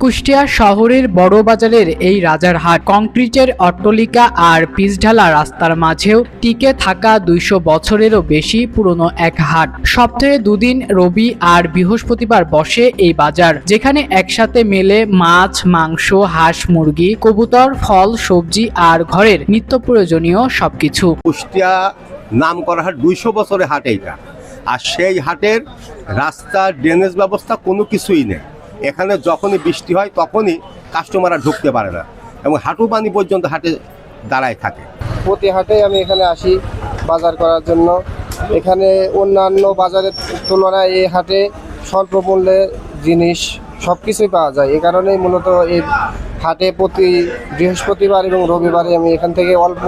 কুষ্টিয়া শহরের বড় বাজারের এই রাজারহাট কংক্রিটের অট্টালিকা আর পিচঢালা রাস্তার মাঝেও টিকে থাকা ২০০ বছরেরও বেশি পুরনো এক হাট। সপ্তাহে দুদিন রবি আর বৃহস্পতিবার বসে এই বাজার, যেখানে একসাথে মেলে মাছ, মাংস, হাঁস, মুরগি, কবুতর, ফল, সবজি আর ঘরের নিত্য প্রয়োজনীয় সবকিছু। কুষ্টিয়া নাম করা হাট, ২০০ বছরের হাট এইটা। আর সেই হাটের রাস্তা, ড্রেনেজ ব্যবস্থা কোনো কিছুই নেই। এখানে যখনই বৃষ্টি হয় তখনই কাস্টমাররা ঢুকতে পারে না এবং হাঁটু পানি পর্যন্ত হাটে দাঁড়ায় থাকে। প্রতি হাটে আমি এখানে আসি বাজার করার জন্য। এখানে অন্যান্য বাজারের তুলনায় এই হাটে স্বল্প মূল্যে জিনিস সব কিছুই পাওয়া যায়। এই কারণেই মূলত এই হাটে প্রতি বৃহস্পতিবার এবং রবিবারে আমি এখান থেকে অল্প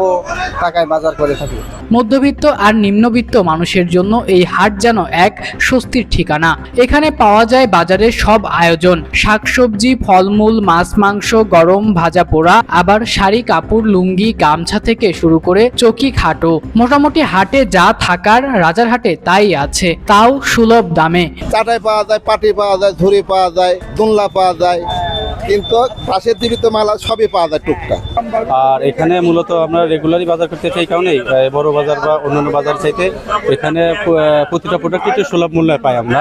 টাকায় বাজার করে থাকি। মধ্যবিত্ত আর নিম্নবিত্ত মানুষের জন্য এই হাট যেন এক স্বস্তির ঠিকানা। এখানে পাওয়া যায় বাজারের সব আয়োজন, শাকসবজি, ফলমূল, মাছ, মাংস, গরম ভাজা পোড়া, আবার শাড়ি, কাপড়, লুঙ্গি, গামছা থেকে শুরু করে চকি খাটো। মোটামুটি হাটে যা থাকার রাজারহাটে তাই আছে, তাও সুলভ দামে। চাটাই পাওয়া যায়, পাটি পাওয়া যায়, ঝুড়ি পাওয়া যায়, দুনলা পাওয়া যায়, কিন্তু পাশের জীবিত মাল সবই পাওয়া যায় টুকটাক। আর এখানে মূলত আমরা রেগুলারই বাজার করতে চাই, কারণেই বড় বাজার বা অন্যান্য বাজার চাইতে এখানে প্রতিটা প্রোডাক্ট একটু সুলভ মূল্যে পাই আমরা।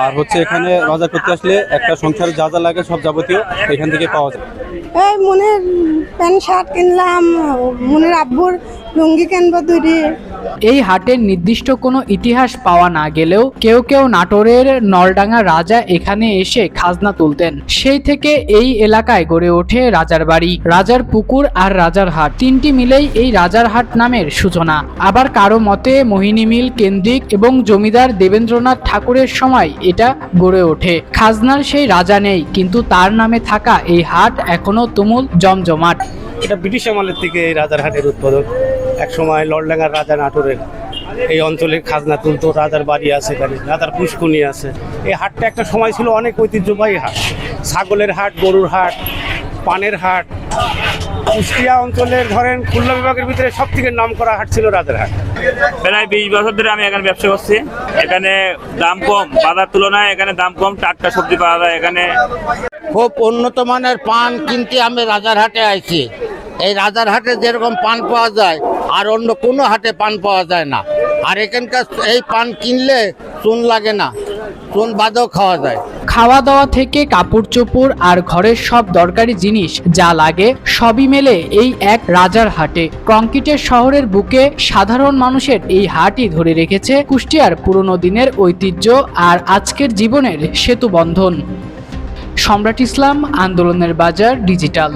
আর হচ্ছে এখানে বাজার করতে আসলে একটা সংসারে যা যা লাগে সব যাবতীয় এখান থেকে পাওয়া যায়। এই মনের প্যান্ট শার্ট কিনলাম, মনের আব্বুর লুঙ্গি কিনবো দুটি। এই হাটের নির্দিষ্ট কোনো ইতিহাস পাওয়া না গেলেও কেউ কেউ নাটোরের নলডাঙ্গা রাজা এখানে এসে খাজনা তুলতেন। সেই থেকে এই এলাকায় গড়ে ওঠে রাজার বাড়ি, রাজার পুকুর আর রাজার হাট। তিনটি মিলেই এই রাজার হাট নামের সূচনা। আবার কারো মতে মোহিনী মিল কেন্দ্রিক এবং জমিদার দেবেন্দ্রনাথ ঠাকুরের সময় এটা গড়ে ওঠে। খাজনার সেই রাজা নেই, কিন্তু তার নামে থাকা এই হাট এখনো তুমুল জমজমাট। এটা ব্রিটিশ আমলের থেকে এই রাজারহাটের উদ্বোধন। এক সময় লর্ডডাঙ্গার রাজা নাটোরের এই অঞ্চলে খাজনা তুলতো। রাজার বাড়ি আছে এখানে, রাজার পুষ্কুনি আছে। এই হাটটা একটা সময় ছিল অনেক ঐতিহ্যবাহী হাট। ছাগলের হাট, গরুর হাট, পানের হাট। কুষ্টিয়া অঞ্চলের ধরেন খুলনা বিভাগের ভিতরে সব থেকে নাম করা হাট ছিল রাজারহাট। প্রায় ২০ বছর ধরে আমি এখানে ব্যবসা করছি। এখানে দাম কম, বাজার তুলনায় এখানে দাম কম, টাটকা সবজি পাওয়া যায় এখানে। খুব উন্নত মানের পান কিনতে আমি রাজারহাটে আইছি। এই রাজারহাটে যেরকম পান পাওয়া যায় আর অন্য কোনো হাটে পান পাওয়া যায় না। আর এখানকার এই পান কিনলে চুন লাগে না, চুন বাদেও খাওয়া যায়। খাওয়া দাওয়া থেকে কাপড় চোপড় আর ঘরের সব দরকারি জিনিস যা লাগে সবই মেলে এই এক রাজার হাটে। কংক্রিটের শহরের বুকে সাধারণ মানুষের এই হাটই ধরে রেখেছে কুষ্টিয়ার পুরনো দিনের ঐতিহ্য আর আজকের জীবনের সেতু বন্ধন। সম্রাট ইসলাম, আন্দোলনের বাজার, ডিজিটাল।